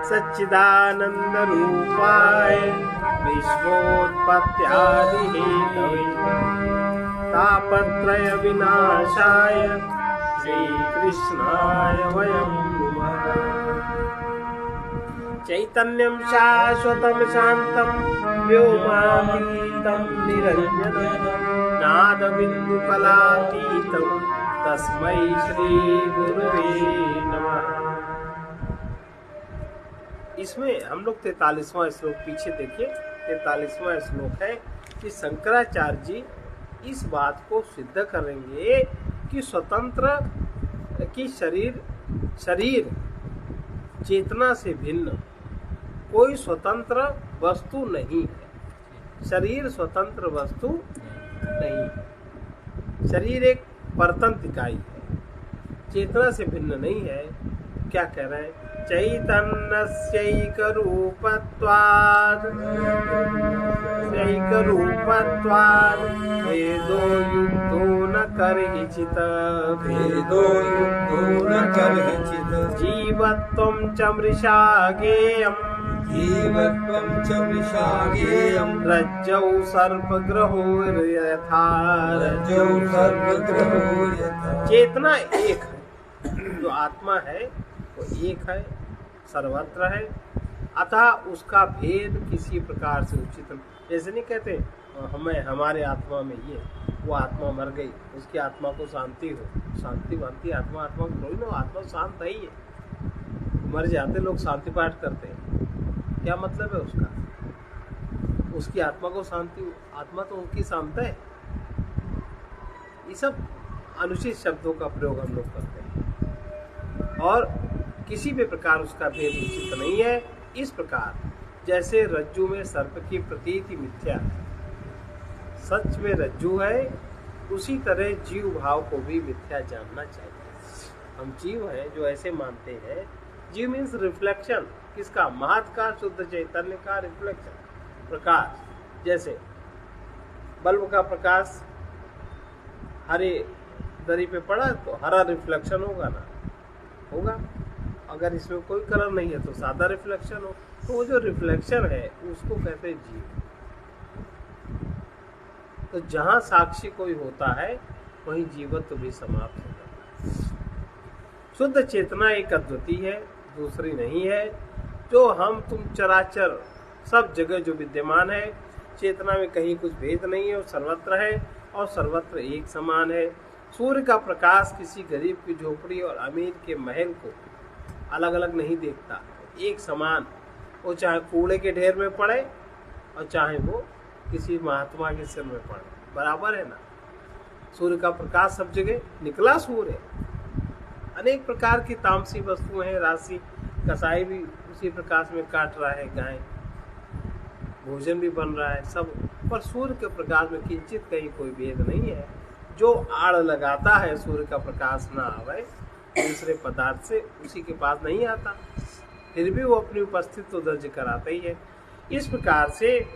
सच्चिदानंद रूपाय विश्वोत्पत्त्यादि Hathaway तापत्रय विनाशाय श्री कृष्णाय वयं नुमः। चैतन्यं शाश्वतं शान्तं व्योमातीतं निरञ्जनं नादबिन्दुकलातीतं तस्मै श्री गुरुवे नमः। इसमें हम लोग 43वां श्लोक पीछे देखिए, 43वां श्लोक है कि शंकराचार्य जी इस बात को सिद्ध करेंगे कि स्वतंत्र की शरीर चेतना से भिन्न कोई स्वतंत्र वस्तु नहीं है। शरीर स्वतंत्र वस्तु नहीं, शरीर एक परतंत्र इकाई है, चेतना से भिन्न नहीं है। क्या कह रहे हैं? चैतन्यस्यैकरूपत्वात् भेदो युक्तो न कर्हिचित् जीवत्वं च मृषा गेयम् रज्जौ सर्पग्रहो यथा। चेतना एक है, जो आत्मा है वो एक है, सर्वत्र है, अतः उसका भेद किसी प्रकार से उचित नहीं। जैसे नहीं कहते हमारे आत्मा में ये, वो आत्मा मर गई, उसकी आत्मा को शांति हो, शांति बनती आत्मा को थोड़ी ना, आत्मा शांत है ही है। मर जाते लोग शांति पाठ करते हैं, क्या मतलब है उसका? उसकी आत्मा को शांति, आत्मा तो उनकी शांत है। ये सब अनुचित शब्दों का प्रयोग हम लोग करते हैं और किसी भी प्रकार उसका भेद उचित नहीं है। इस प्रकार जैसे रज्जु में सर्प की प्रतीति मिथ्या है, सच में रज्जु है, उसी तरह जीव भाव को भी मिथ्या जानना चाहिए। हम जीव हैं जो ऐसे मानते हैं। जीव मीन्स रिफ्लेक्शन, किसका? महत का, शुद्ध चैतन्य का रिफ्लेक्शन, प्रकाश। जैसे बल्ब का प्रकाश हरे दरी पे पड़ा तो हरा रिफ्लेक्शन होगा ना, होगा। अगर इसमें कोई कलर नहीं है तो सादा रिफ्लेक्शन हो। तो वो जो रिफ्लेक्शन है उसको कहते हैं जीव। तो जहां साक्षी कोई होता है वहीं जीवत्व भी समाप्त हो जाता है। शुद्ध चेतना एक अद्वितीय है, दूसरी नहीं है। जो हम तुम चराचर सब जगह जो विद्यमान है, चेतना में कहीं कुछ भेद नहीं है, वो सर्वत्र है और सर्वत्र एक समान है। सूर्य का प्रकाश किसी गरीब की झोपड़ी और अमीर के महल को अलग अलग नहीं देखता, एक समान। वो चाहे कूड़े के ढेर में पड़े और चाहे वो किसी महात्मा के सिर में पड़े, बराबर है ना। सूर्य का प्रकाश सब जगह, निकला सूर्य। अनेक प्रकार की तामसी वस्तुएं हैं, राशि कसाई भी उसी प्रकाश में काट रहा है, गाय भोजन भी बन रहा है, सब। पर सूर्य के प्रकाश में किंचित कहीं कोई भेद नहीं है। जो आड़ लगाता है सूर्य का प्रकाश ना आवे दूसरे पदार्थ से, उसी के पास नहीं आता, फिर भी वो अपनी उपस्थिति तो दर्ज कराता ही है। इस प्रकार से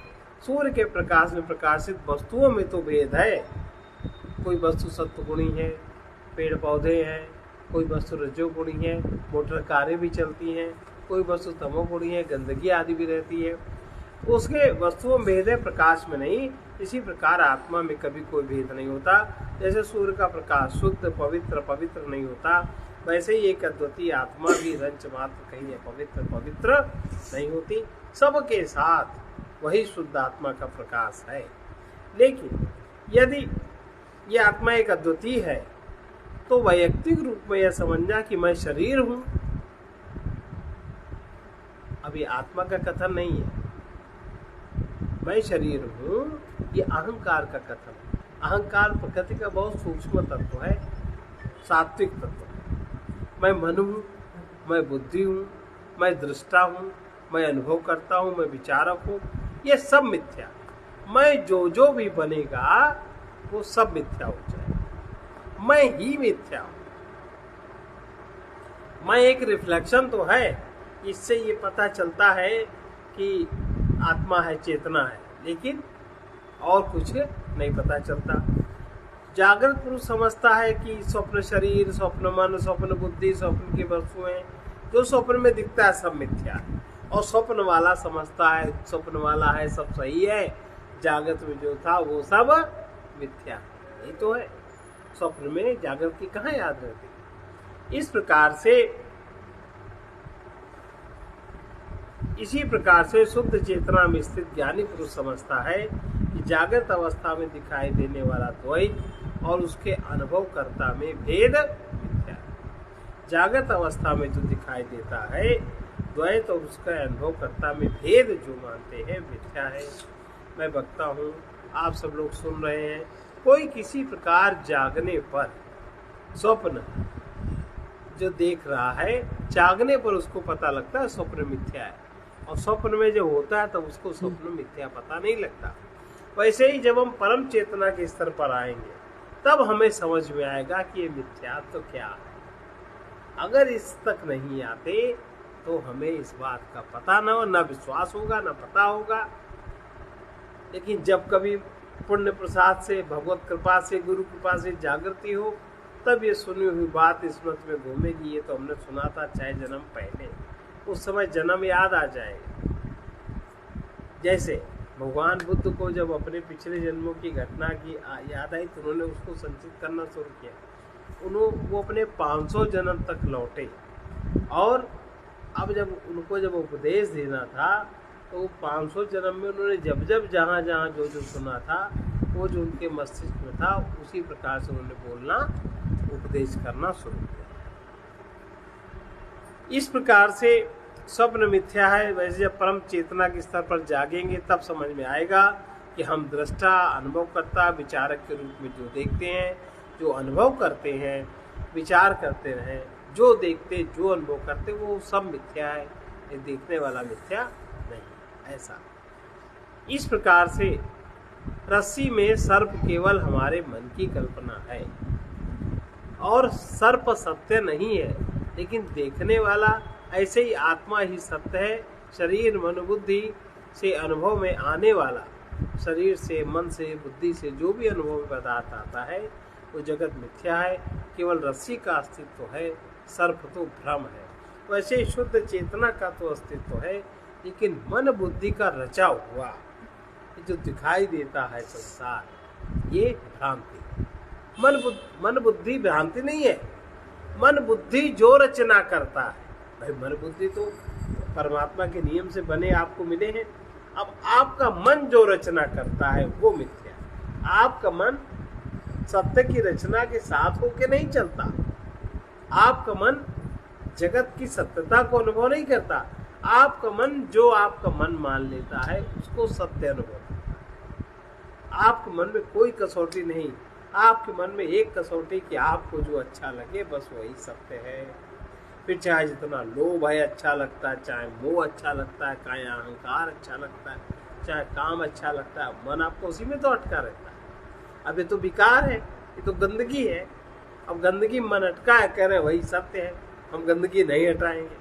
सूर्य के प्रकाश में प्रकाशित वस्तुओं में तो भेद है। कोई वस्तु सत्वगुणी है, पेड़ पौधे हैं, कोई वस्तु रजोगुणी है, मोटर कारें भी चलती हैं, कोई वस्तु तमोगुणी है, गंदगी आदि भी रहती है। उसके वस्तुओं में भेद है, प्रकाश में नहीं। इसी प्रकार आत्मा में कभी कोई भेद नहीं होता। जैसे सूर्य का प्रकाश शुद्ध पवित्र नहीं होता, वैसे ही एक अद्वितीय आत्मा भी रंच मात्र कहीं पवित्र नहीं होती। सबके साथ वही शुद्ध आत्मा का प्रकाश है। लेकिन यदि यह आत्मा एक अद्वितीय है तो वैयक्तिक रूप में यह समझना कि मैं शरीर हूं, अभी आत्मा का कथन नहीं है। मैं शरीर हूं, ये अहंकार का कथन है। अहंकार प्रकृति का बहुत सूक्ष्म तत्व है, सात्विक तत्व है। मैं मन हूं, मैं बुद्धि हूं, मैं दृष्टा हूं, मैं अनुभव करता हूं, मैं विचारक हूं, ये सब मिथ्या। मैं जो भी बनेगा वो सब मिथ्या हो जाएगा। मैं ही मिथ्या हूं। मैं एक रिफ्लेक्शन तो है, इससे ये पता चलता है कि आत्मा है, चेतना है, लेकिन और कुछ नहीं पता चलता। जागृत पुरुष समझता है कि स्वप्न शरीर, स्वप्न मन, स्वप्न बुद्धि, स्वप्न की वस्तुएं, जो स्वप्न में दिखता है सब मिथ्या है। और स्वप्न वाला समझता है स्वप्न वाला है सब सही है, जागृत में जो था वो सब मिथ्या है। यही तो है, स्वप्न में जागृत की कहाँ याद रहती। इसी प्रकार से शुद्ध चेतना में स्थित ज्ञानी पुरुष समझता है कि जागृत अवस्था में दिखाई देने वाला द्वैत और उसके अनुभवकर्ता में भेद मिथ्या है। जागृत अवस्था में जो दिखाई देता है द्वैत और उसका अनुभवकर्ता में भेद जो मानते हैं मिथ्या है। मैं बकता हूँ, आप सब लोग सुन रहे हैं। कोई किसी प्रकार जागने पर स्वप्न जो देख रहा है, जागने पर उसको पता लगता है स्वप्न मिथ्या है, और स्वप्न में जो होता है तब उसको स्वप्न मिथ्या पता नहीं लगता। वैसे ही जब हम परम चेतना के स्तर पर आएंगे तब हमें समझ में आएगा कि ये मिथ्या तो क्या है। अगर इस तक नहीं आते तो हमें इस बात का पता न विश्वास होगा न पता होगा। लेकिन जब कभी पुण्य प्रसाद से, भगवत कृपा से, गुरु कृपा से जागृति हो, तब ये सुनी हुई बात स्मृति में घूमेगी। ये तो हमने सुना था चाहे जन्म पहले, उस समय जन्म याद आ जाएगा। जैसे भगवान बुद्ध को जब अपने पिछले जन्मों की घटना की याद आई तो उन्होंने उसको संचित करना शुरू किया। वो अपने 500 जन्म तक लौटे, और अब जब उपदेश देना था तो 500 जन्म में उन्होंने जब जहाँ जो सुना था वो जो उनके मस्तिष्क में था उसी प्रकार से उन्होंने बोलना, उपदेश करना शुरू किया। इस प्रकार से स्वप्न मिथ्या है। वैसे जब परम चेतना के स्तर पर जागेंगे तब समझ में आएगा कि हम दृष्टा, अनुभवकर्ता, विचारक के रूप में जो देखते हैं, जो अनुभव करते हैं, विचार करते हैं, जो देखते, जो अनुभव करते, वो सब मिथ्या है। ये देखने वाला मिथ्या नहीं। ऐसा इस प्रकार से रस्सी में सर्प केवल हमारे मन की कल्पना है, और सर्प सत्य नहीं है, लेकिन देखने वाला ऐसे ही आत्मा ही सत्य है। शरीर, मन, बुद्धि से अनुभव में आने वाला, शरीर से, मन से, बुद्धि से जो भी अनुभव में पदार्थ आता है वो जगत मिथ्या है। केवल रस्सी का अस्तित्व है, सर्प तो भ्रम है। वैसे ही शुद्ध चेतना का तो अस्तित्व है, लेकिन मन बुद्धि का रचा हुआ जो दिखाई देता है संसार, ये भ्रांति है। मन बुद्धि भ्रांति नहीं है। मन बुद्धि जो रचना करता है, भाई मन बुद्धि तो परमात्मा के नियम से बने आपको मिले हैं। अब आपका मन जो रचना करता है वो मिथ्या है। आपका मन सत्य की रचना के साथ होके नहीं चलता। आपका मन जगत की सत्यता को अनुभव नहीं करता। आपका मन जो आपका मन मान लेता है उसको सत्य अनुभव करता है। आपके मन में कोई कसौटी नहीं। आपके मन में एक कसौटी कि आपको जो अच्छा लगे बस वही सत्य है। फिर चाहे जितना लोभ है अच्छा लगता है, चाहे मोह अच्छा लगता है, चाहे अहंकार अच्छा लगता है, चाहे काम अच्छा लगता है, मन आपको उसी में तो अटका रहता है। अब ये तो विकार है, ये तो गंदगी है। अब गंदगी मन अटका है, कह रहे वही सत्य है, हम गंदगी नहीं हटाएंगे,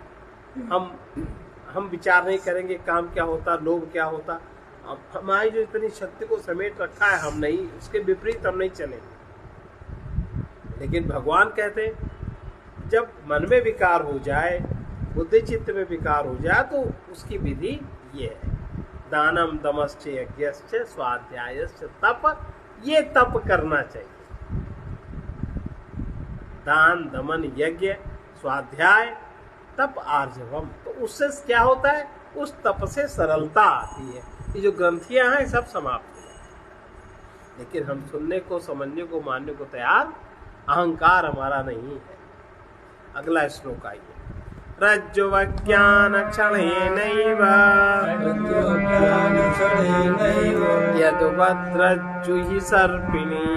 हम विचार नहीं करेंगे काम क्या होता, लोभ क्या होता। अब हमारी जो इतनी शक्ति को समेट रखा है, हम नहीं, उसके विपरीत हम नहीं चलेंगे। लेकिन भगवान कहते हैं जब मन में विकार हो जाए, बुद्धि चित्त में विकार हो जाए, तो उसकी विधि ये है, दानम दमश्च यज्ञश्च स्वाध्यायश्च तप। ये तप करना चाहिए, दान, दमन, यज्ञ, स्वाध्याय, तप, आर्जवम। तो उससे क्या होता है, उस तप से सरलता आती है। ये जो ग्रंथियां हैं सब समाप्त हो जाती। लेकिन हम सुनने को, समझने को, मानने को तैयार, अहंकार हमारा नहीं है। अगला श्लोक आइए। रज्जुवज्ञान क्षणेनैव यद्वद्रज्जुः सर्पिणी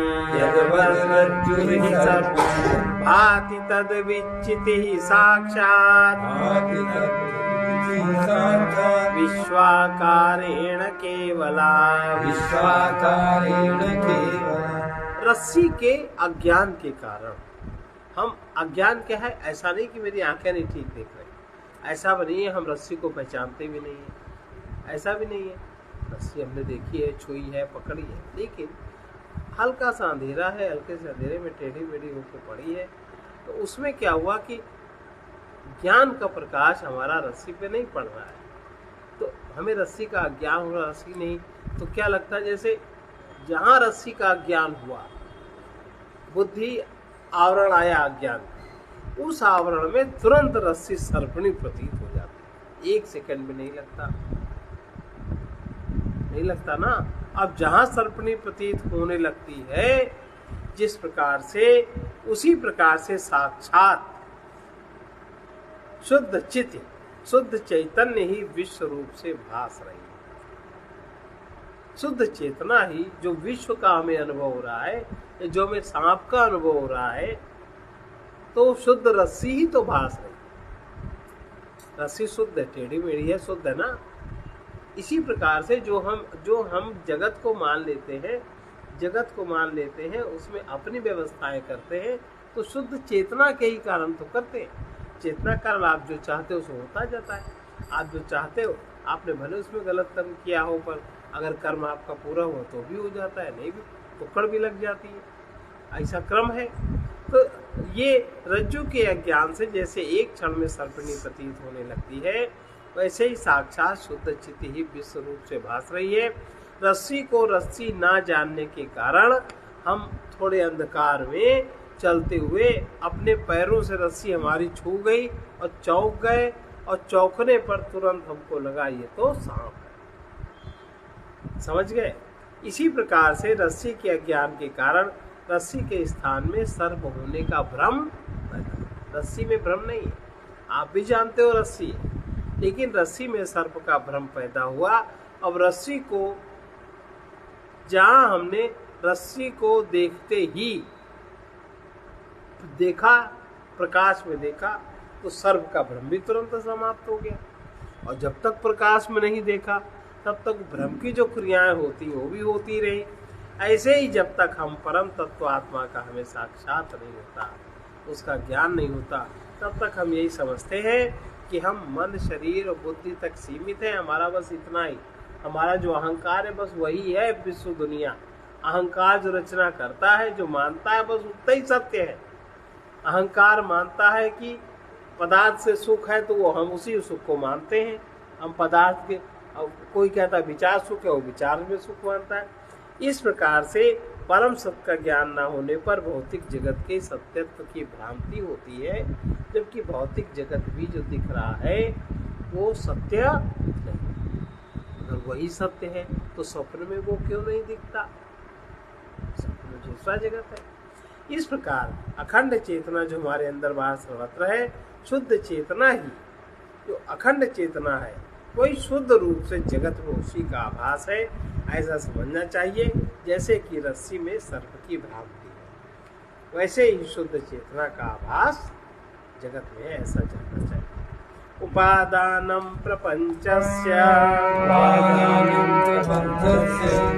भाति तद्विच्चितिः साक्षात् विश्वाकारेण केवला। रस्सी के अज्ञान के कारण हम, अज्ञान क्या है, ऐसा नहीं कि मेरी आंखें नहीं ठीक देख रही, ऐसा भी नहीं है। हम रस्सी को पहचानते भी नहीं है, ऐसा भी नहीं है। रस्सी हमने देखी है, छुई है, पकड़ी है, लेकिन हल्का सा अंधेरा है, हल्के से अंधेरे में टेढ़ी मेढ़ी होकर पड़ी है। तो उसमें क्या हुआ कि ज्ञान का प्रकाश हमारा रस्सी पे नहीं पड़ रहा है, तो हमें रस्सी का ज्ञान हो रहा, रस्सी नहीं, तो क्या लगता है जैसे जहां रस्सी का ज्ञान हुआ, बुद्धि आवरण आया अज्ञान, उस आवरण में तुरंत रस्सी सर्पणी प्रतीत हो जाती है, 1 सेकंड भी नहीं लगता, नहीं लगता ना। अब जहां सर्पणी प्रतीत होने लगती है, जिस प्रकार से, उसी प्रकार से साक्षात शुद्ध चित्त, शुद्ध चैतन्य ही विश्व रूप से भास रही है। शुद्ध चेतना ही जो विश्व का हमें अनुभव हो रहा है, जो हमें सांप का अनुभव हो रहा है, तो शुद्ध रस्सी ही तो भास रही है। रस्सी शुद्ध है, टेढ़ी मेढ़ी है, शुद्ध है ना। इसी प्रकार से जो हम जगत को मान लेते हैं, जगत को मान लेते हैं, उसमें अपनी व्यवस्थाएं करते हैं, तो शुद्ध चेतना के ही कारण तो करते हैं। चेतना कारण आप जो चाहते हो उसमें होता जाता है। आप जो चाहते हो, आपने भले उसमें गलत कर्म किया हो, पर अगर कर्म आपका पूरा हुआ तो भी हो जाता है, नहीं भी पकड़ भी लग जाती है, ऐसा क्रम है। तो ये रज्जु के अज्ञान से जैसे एक क्षण में सर्पणी प्रतीत होने लगती है, वैसे ही साक्षात शुद्ध चित्त ही विश्व रूप से भास रही है। रस्सी को रस्सी ना जानने के कारण हम थोड़े अंधकार में चलते हुए अपने पैरों से रस्सी हमारी छू गई और चौंक गए, और चौंकने पर तुरंत हमको लगा ये तो सांप है। समझ गए? इसी प्रकार से रस्सी के अज्ञान के कारण रस्सी के स्थान में सर्प होने का भ्रम, रस्सी में भ्रम नहीं है, आप भी जानते हो रस्सी है, लेकिन रस्सी में सर्प का भ्रम पैदा हुआ। अब रस्सी को, जहां हमने रस्सी को देखते ही देखा, प्रकाश में देखा, तो सर्प का भ्रम भी तुरंत समाप्त हो गया। और जब तक प्रकाश में नहीं देखा, तब तक भ्रम की जो क्रियाएं होती वो भी होती रही। ऐसे ही जब तक हम परम तत्व आत्मा का हमें साक्षात नहीं होता, उसका ज्ञान नहीं होता, तब तक हम यही समझते हैं कि हम मन, शरीर और बुद्धि तक सीमित है, हमारा बस इतना ही, हमारा जो अहंकार है बस वही है विश्व दुनिया। अहंकार जो रचना करता है, जो मानता है, बस उतना ही सत्य है। अहंकार मानता है कि पदार्थ से सुख है, तो वो हम उसी सुख को मानते हैं। हम पदार्थ के, कोई कहता है विचार सुख है, वो विचार में सुख मानता है। इस प्रकार से परम सत्य का ज्ञान न होने पर भौतिक जगत के सत्यत्व की भ्रांति होती है, जबकि भौतिक जगत भी जो दिख रहा है वो सत्य नहीं। अगर वही सत्य है तो स्वप्न में वो क्यों नहीं दिखता? स्वप्न में दूसरा जगत है। इस प्रकार अखंड चेतना जो हमारे अंदर बाहर सर्वत्र है, शुद्ध चेतना ही, जो अखंड चेतना है, वही शुद्ध रूप से जगत में उसी का आभास है। ऐसा समझना चाहिए जैसे कि रस्सी में सर्प की भ्रांति है, वैसे ही शुद्ध चेतना का आभास जगत में है, ऐसा जानना चाहिए। उपादानं प्रपंचस्य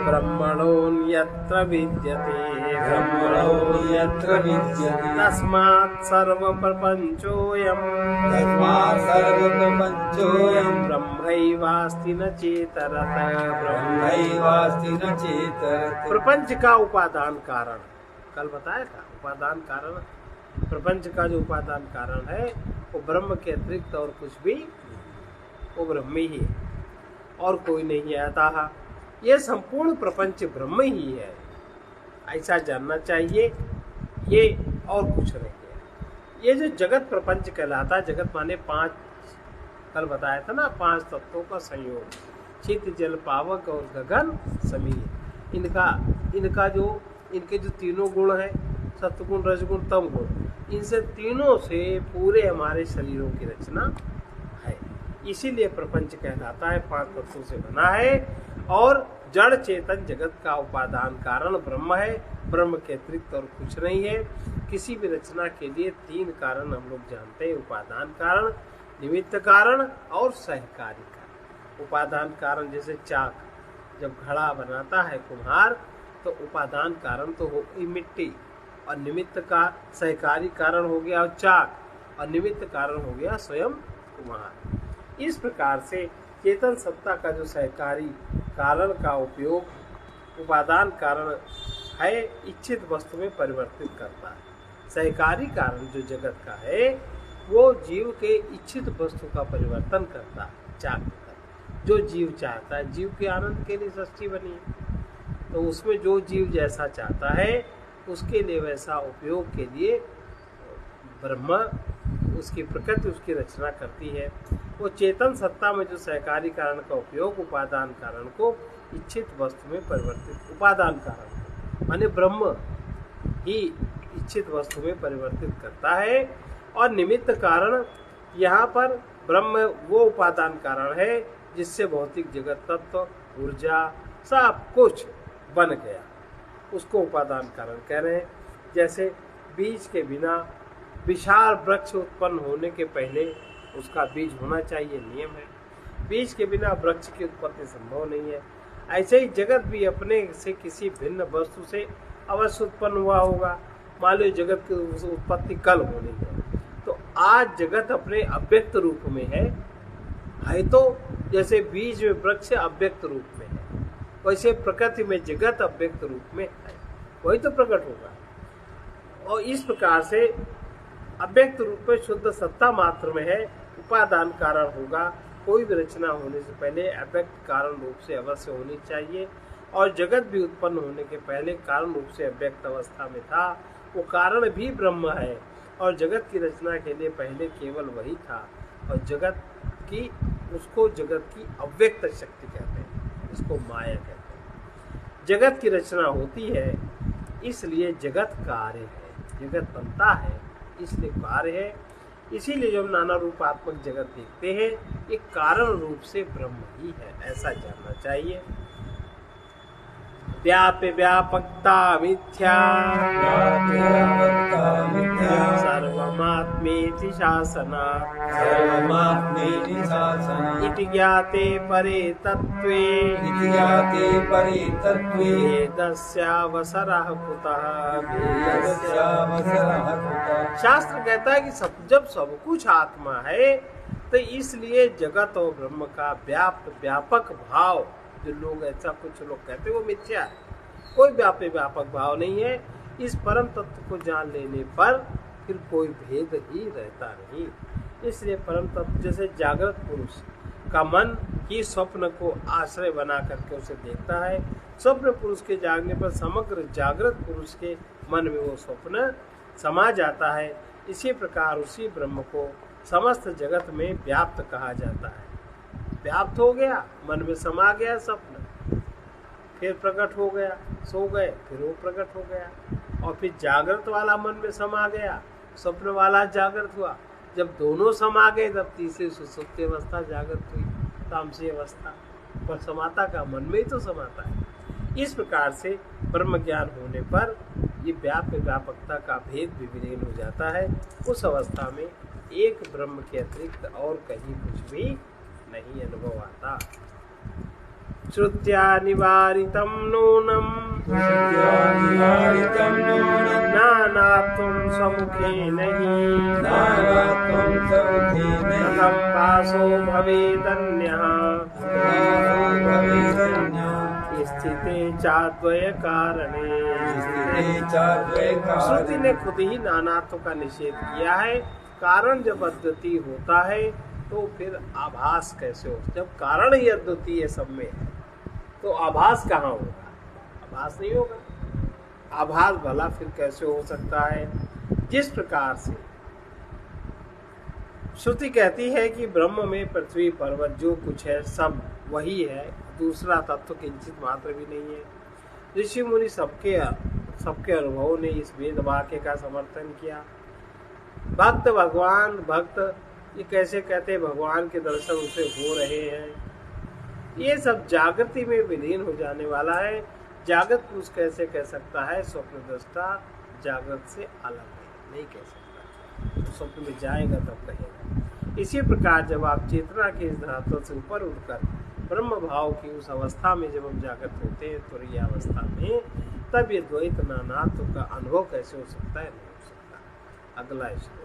ब्रह्मणोऽन्यत्र विद्यते तस्मात् सर्वप्रपञ्चोऽयं ब्रह्मैवास्ति न चेतरतः। प्रपंच का उपादान कारण कल बताया था। उपादान कारण, प्रपंच का जो उपादान कारण है वो ब्रह्म के अतिरिक्त और कुछ भी, वो ब्रह्म ही है और कोई नहीं आता है। ये संपूर्ण प्रपंच ब्रह्म ही है, ऐसा जानना चाहिए। ये और कुछ नहीं है। ये जो जगत प्रपंच कहलाता है, जगत माने 5, कल बताया था ना, 5 तत्वों का संयोग, चित्त, जल, पावक और गगन समीर। इनके जो तीनों गुण हैं, सत्वगुण, रजगुण, तम गुण, इनसे तीनों से पूरे हमारे शरीरों की रचना है। इसीलिए प्रपंच कहलाता है, 5 तत्वों से बना है। और जड़ चेतन जगत का उपादान कारण ब्रह्म है, ब्रह्म के अतिरिक्त और कुछ नहीं है। किसी भी रचना के लिए 3 कारण हम लोग जानते हैं, उपादान कारण, निमित्त कारण और सहकारी कारण। उपादान कारण जैसे चाक, जब घड़ा बनाता है कुम्हार, तो उपादान कारण तो हो मिट्टी, और निमित्त का सहकारी कारण हो गया चाक, और निमित्त कारण हो गया स्वयं कुम्हार। इस प्रकार से चेतन सत्ता का जो सहकारी कारण का उपयोग उपादान कारण है, इच्छित वस्तु में परिवर्तित करता है। सहकारी कारण जो जगत का है वो जीव के इच्छित वस्तु का परिवर्तन करता है चाह कर। जो जीव चाहता है, जीव के आनंद के लिए सृष्टि बनी है, तो उसमें जो जीव जैसा चाहता है उसके लिए वैसा उपयोग के लिए ब्रह्म उसकी प्रकृति उसकी रचना करती है। वो चेतन सत्ता में जो सहकारी कारण का उपयोग उपादान कारण को इच्छित वस्तु में परिवर्तित, उपादान कारण माने ब्रह्म ही इच्छित वस्तु में परिवर्तित करता है। और निमित्त कारण यहाँ पर ब्रह्म वो उपादान कारण है जिससे भौतिक जगत, तत्व, ऊर्जा सब कुछ बन गया, उसको उपादान कारण कह रहे हैं। जैसे बीज के बिना विशाल वृक्ष उत्पन्न होने के पहले उसका बीज होना चाहिए, नियम है। बीज के बिना वृक्ष की उत्पत्ति संभव नहीं है। ऐसे ही जगत भी अपने से किसी भिन्न वस्तु से अवश्य उत्पन्न हुआ होगा। मान लो जगत की उत्पत्ति कल होनी है, तो आज जगत अपने अव्यक्त रूप में है तो जैसे बीज में वृक्ष अव्यक्त रूप में है, वैसे प्रकृति में जगत अव्यक्त रूप में है, वही तो प्रकट होगा। और इस प्रकार से अव्यक्त रूप में शुद्ध सत्ता मात्र में है, उपादान कारण होगा। कोई भी रचना होने से पहले अव्यक्त कारण रूप से अवश्य होनी चाहिए। और जगत भी उत्पन्न होने के पहले कारण रूप से अव्यक्त अवस्था में था, वो कारण भी ब्रह्म है। और जगत की रचना के लिए पहले केवल वही था। और जगत की उसको जगत की अव्यक्त शक्ति कहते हैं, इसको माया कहते हैं। जगत की रचना होती है इसलिए जगत कार्य है, जगत बनता है इसलिए कार्य है। इसीलिए जब नाना रूपात्मक जगत देखते हैं ये कारण रूप से ब्रह्म ही है, ऐसा जानना चाहिए। व्याप्य व्यापकता मिथ्या, सर्वमात्मेति शासनात्, इति ज्ञाते परे तत्त्वे, वेदस्यावसरः कुतः। शास्त्र कहता है कि जब सब कुछ आत्मा है तो इसलिए जगत और ब्रह्म का व्यापक भाव, जो लोग ऐसा कुछ लोग कहते हैं वो मिथ्या है, कोई व्यापक भाव नहीं है। इस परम तत्व को जान लेने पर फिर कोई भेद ही रहता नहीं। इसलिए परम तत्व जैसे जागृत पुरुष का मन ही स्वप्न को आश्रय बना करके उसे देखता है, स्वप्न पुरुष के जागने पर समग्र जागृत पुरुष के मन में वो स्वप्न समा जाता है। इसी प्रकार उसी ब्रह्म को समस्त जगत में व्याप्त कहा जाता है। व्याप्त हो गया, मन में समा गया स्वप्न, फिर प्रकट हो गया, सो गए फिर वो प्रकट हो गया, और फिर जागृत वाला मन में समा गया, स्वप्न वाला जागृत हुआ। जब दोनों समा गए तब तीसरी सुसुप्ति अवस्था जागृत हुई, तामसी अवस्था। पर समाता का मन में ही तो समाता है। इस प्रकार से ब्रह्म ज्ञान होने पर ये व्यापकता का भेद भी विलीन हो जाता है। उस अवस्था में एक ब्रह्म के अतिरिक्त और कहीं कुछ भी नहीं अनुभव आता। श्रुत्या निवारितं नूनं नानात्वं सम्मुखेन हि कथं भासो भवेदन्यः स्थिते चाद्वय कारणे। श्रुति ने खुद ही नानात्व का निषेध किया है। कारण जब अद्वितीय होता है तो फिर आभास कैसे हो? जब कारण ही अद्वितीय सब में है तो आभास कहाँ होगा? आभास नहीं होगा। आभास भला फिर कैसे हो सकता है? जिस प्रकार से श्रुति कहती है कि ब्रह्म में पृथ्वी पर्वत जो कुछ है सब वही है, दूसरा तत्व किंचित मात्र भी नहीं है। ऋषि मुनि सबके अनुभवों ने इस वेद वाक्य का समर्थन किया। भक्त भगवान भक्त ये कैसे कहते भगवान के दर्शन उसे हो रहे हैं? ये सब जागृति में विलीन हो जाने वाला है। जागृत पुरुष कैसे कह सकता है स्वप्न दृष्टा जागृत से अलग है? नहीं कह सकता। तो स्वप्न में जाएगा तब कहेगा। इसी प्रकार जब आप चेतना के इस धरातल से ऊपर उठकर ब्रह्म भाव की उस अवस्था में जब हम जागृत होते हैं तो ये अवस्था में तब ये द्वैत नानात्व का अनुभव कैसे हो सकता है? नहीं हो सकता। अगला श्लोक।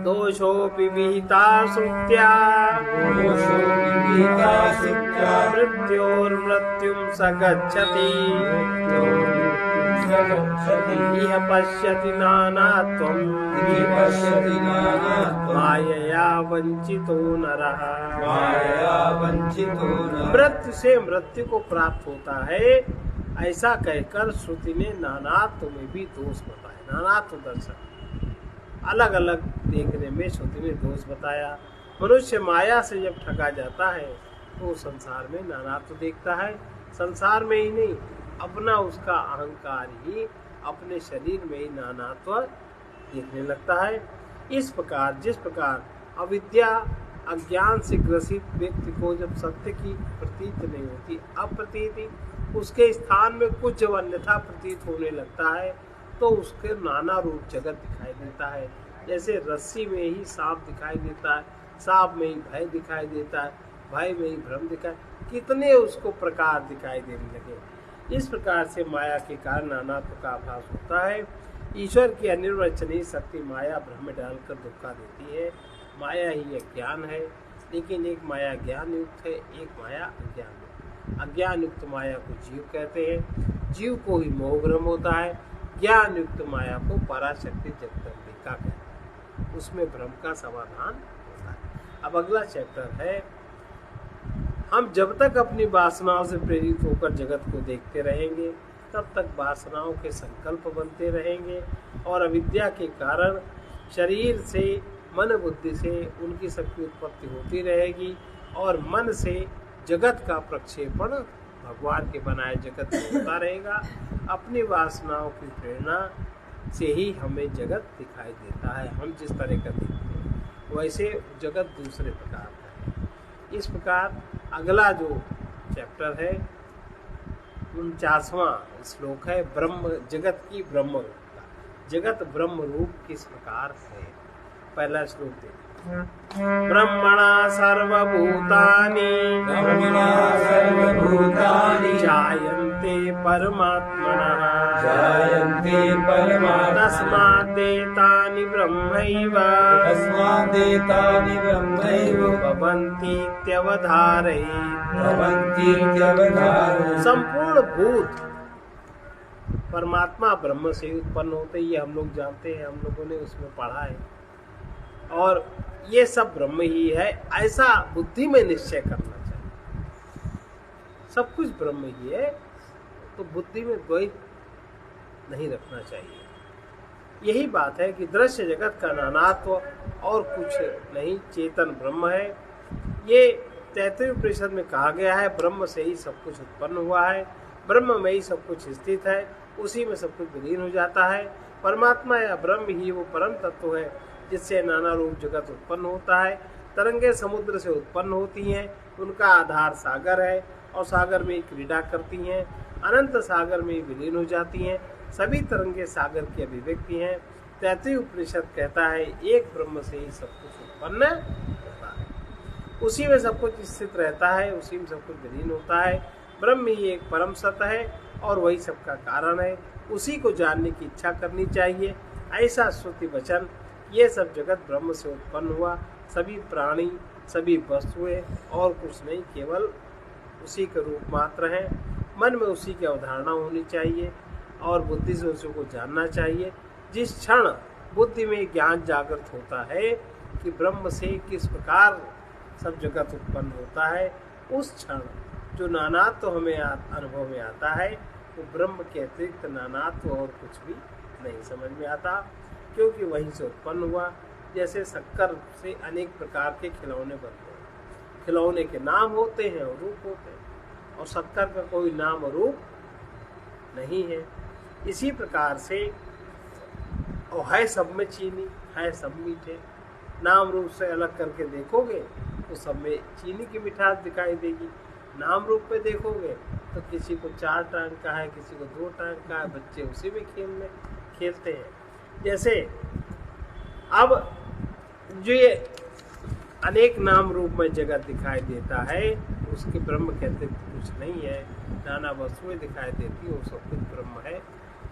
दोषोऽपि विहिता श्रुत्या मृत्योर्मृत्युं स गच्छति इह पश्यति नानात्वं मायया वंचितो नरः। मृत्यु से मृत्यु को प्राप्त होता है, ऐसा कहकर श्रुति ने नानात्व में भी दोष बताया। नानात्व दर्शन, अलग अलग देखने में श्रुति ने दोष बताया। मनुष्य माया से जब ठगा जाता है तो संसार में नानात्व देखता है। संसार में ही नहीं, अपना उसका अहंकार ही अपने शरीर में ही नानात्व देखने लगता है। इस प्रकार जिस प्रकार अविद्या अज्ञान से ग्रसित व्यक्ति को जब सत्य की प्रतीत नहीं होती, अप्रतीति, उसके स्थान में कुछ जब अन्यथा प्रतीत होने लगता है तो उसके नाना रूप जगत दिखाई देता है। जैसे रस्सी में ही सांप दिखाई देता है, सांप में ही भय दिखाई देता है, भय में ही भ्रम दिखाई, कितने उसको प्रकार दिखाई देने लगे। इस प्रकार से माया के कारण नानात्व का आभास होता है। ईश्वर की अनिर्वचनीय शक्ति माया भ्रम में डालकर धोखा देती है। माया ही अज्ञान है, लेकिन एक माया ज्ञान युक्त है, एक माया अज्ञान युक्त। अज्ञान युक्त माया को जीव कहते हैं, जीव को ही मोह भ्रम होता है। ज्ञान युक्त माया को पराशक्ति जगदम्बिका कहते हैं, उसमें भ्रम का समाधान होता है। अब अगला चैप्टर है, हम जब तक अपनी वासनाओं से प्रेरित होकर जगत को देखते रहेंगे तब तक वासनाओं के संकल्प बनते रहेंगे और अविद्या के कारण शरीर से, मन बुद्धि से उनकी सबकी उत्पत्ति होती रहेगी और मन से जगत का प्रक्षेपण भगवान के बनाए जगत में होता रहेगा। अपनी वासनाओं की प्रेरणा से ही हमें जगत दिखाई देता है। हम जिस तरह का देखते हैं वैसे जगत दूसरे प्रकार का है। इस प्रकार अगला जो चैप्टर है 49वां श्लोक है, ब्रह्म जगत की ब्रह्म रूपता। जगत ब्रह्म रूप किस प्रकार है? पहला श्लोक देखिए। ब्रह्मणा सर्वभूतानि जायन्ते परमात्मनः तस्मादेतानि ब्रह्मैव भवन्तीत्यवधारयेत्। संपूर्ण भूत परमात्मा ब्रह्म से उत्पन्न होते, ये हम लोग जानते हैं, हम लोगों ने उसमें पढ़ा है। और ये सब ब्रह्म ही है, ऐसा बुद्धि में निश्चय करना चाहिए। सब कुछ ब्रह्म ही है तो बुद्धि में द्वैत नहीं रखना चाहिए। यही बात है कि दृश्य जगत का नानात्व और कुछ नहीं, चेतन ब्रह्म है। ये तैत्तिरीय उपनिषद में कहा गया है, ब्रह्म से ही सब कुछ उत्पन्न हुआ है, ब्रह्म में ही सब कुछ स्थित है, उसी में सब कुछ विलीन हो जाता है। परमात्मा या ब्रह्म ही वो परम तत्व है जिससे नाना रूप जगत उत्पन्न होता है। तरंगे समुद्र से उत्पन्न होती हैं, उनका आधार सागर है और सागर में क्रीड़ा करती हैं, अनंत सागर में विलीन हो जाती हैं। सभी तरंगे सागर की अभिव्यक्ति हैं। तैत्तिरीय उपनिषद कहता है एक ब्रह्म से ही सब कुछ उत्पन्न होता है, उसी में सब कुछ स्थित रहता है, उसी में सब कुछ विलीन होता है। ब्रह्म ही एक परम सत्य है और वही सबका कारण है, उसी को जानने की इच्छा करनी चाहिए। ऐसा श्रुति वचन, ये सब जगत ब्रह्म से उत्पन्न हुआ, सभी प्राणी सभी वस्तुएं और कुछ नहीं, केवल उसी के रूप मात्र हैं। मन में उसी की अवधारणा होनी चाहिए और बुद्धि से उसी को जानना चाहिए। जिस क्षण बुद्धि में ज्ञान जागृत होता है कि ब्रह्म से किस प्रकार सब जगत उत्पन्न होता है, उस क्षण जो नानात्व हमें अनुभव में आता है वो ब्रह्म के अतिरिक्त नानात्व और कुछ भी नहीं समझ में आता, क्योंकि वहीं से उत्पन्न हुआ। जैसे शक्कर से अनेक प्रकार के खिलौने बनते हैं, खिलौने के नाम होते हैं और रूप होते हैं, और शक्कर का कोई नाम और रूप नहीं है। इसी प्रकार से और है सब में चीनी, है सब मीठे, नाम रूप से अलग करके देखोगे तो सब में चीनी की मिठास दिखाई देगी। नाम रूप पे देखोगे तो किसी को 4 टांग का है, किसी को 2 टांग का है, बच्चे उसी में खेलते हैं। जैसे अब जो ये अनेक नाम रूप में जगत दिखाई देता है, उसके ब्रह्म कहते कुछ नहीं है, नाना वस्तुएं दिखाई देती है, वो सब कुछ ब्रह्म है,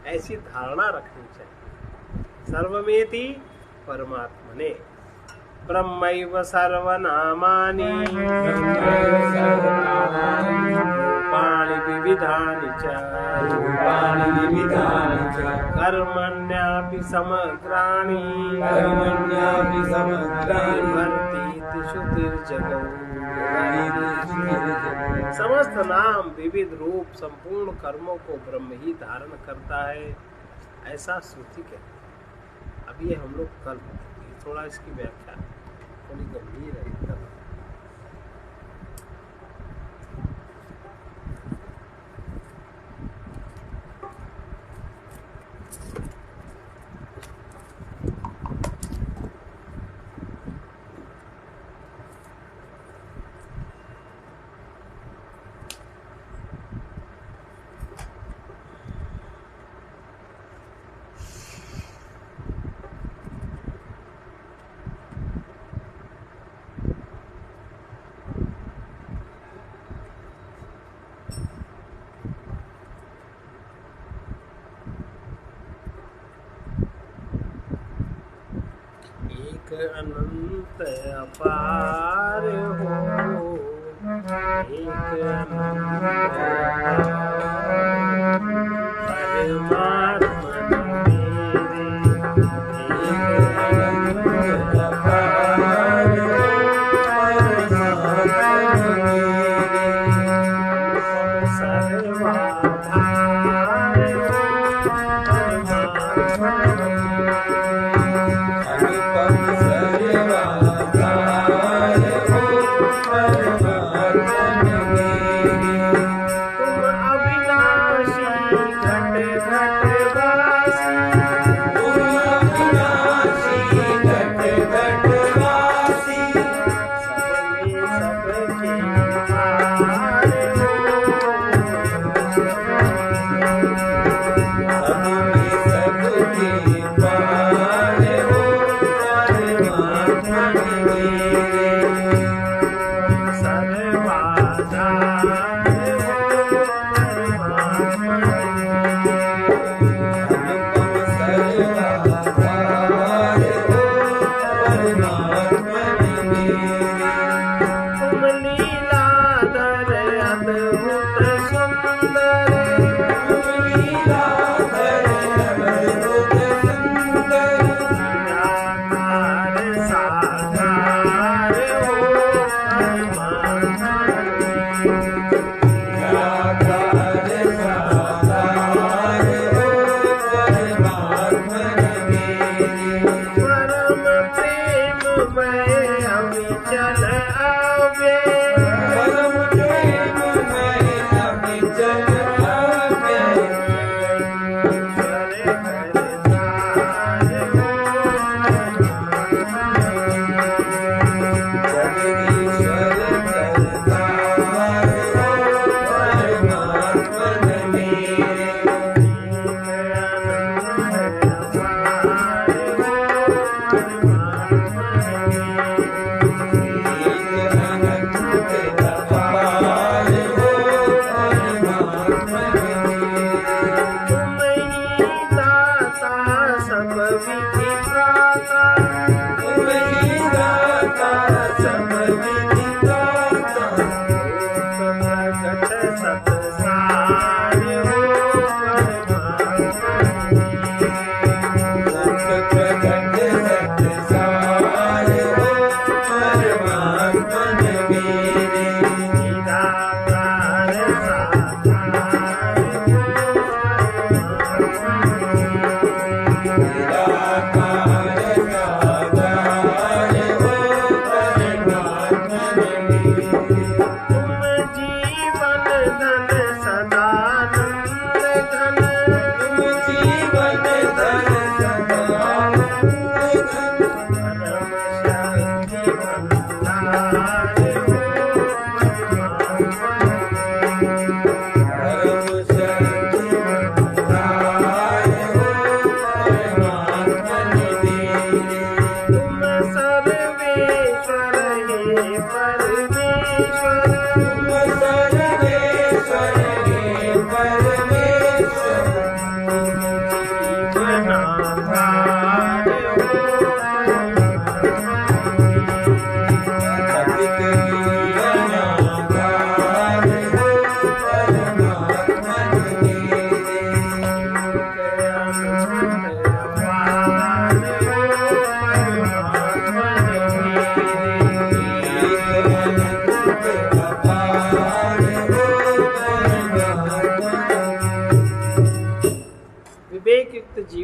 ऐसी धारणा रखनी चाहिए। सर्वमेति परमात्मने ब्रह्मैव सर्वनामानि रूपाणि विविधानि च कर्मण्यापि समग्राणि वर्तीति श्रुतिर्जगौ। समस्त नाम विविध रूप संपूर्ण कर्मों को ब्रह्म ही धारण करता है, ऐसा श्रुति कहती। अब ये हम लोग कल थोड़ा इसकी व्याख्या थोड़ी गंभीर है कल। अनंत अपार हो, एक अनंत परमात्मा मेरे, एक अनंत अपार हो, सर्वाधार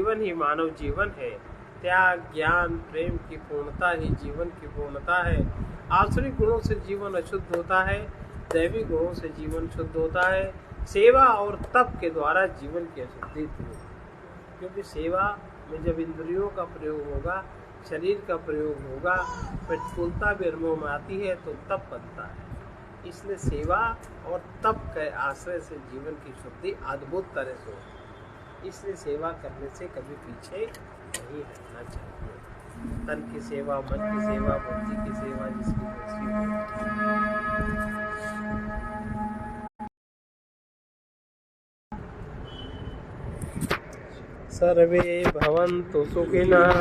जीवन ही मानव जीवन है। त्याग, ज्ञान, प्रेम की पूर्णता ही जीवन की पूर्णता है। आसुरिक गुणों से जीवन अशुद्ध होता है, दैवी गुणों से जीवन शुद्ध होता है। सेवा और तप के द्वारा जीवन की अशुद्धि दूर होगी, क्योंकि सेवा में जब इंद्रियों का प्रयोग होगा, शरीर का प्रयोग होगा, प्रतिकूलता भी अनुभव में आती है तो तप बनता है। इसलिए सेवा और तप के आश्रय से जीवन की शुद्धि अद्भुत तरह से होती है। इसलिए सेवा करने से कभी पीछे नहीं हटना चाहिए। तन की सेवा, मन की सेवा, बुद्धि की सेवा, जिसकी दूसरी सर्वे भवन्तु सुखिनः।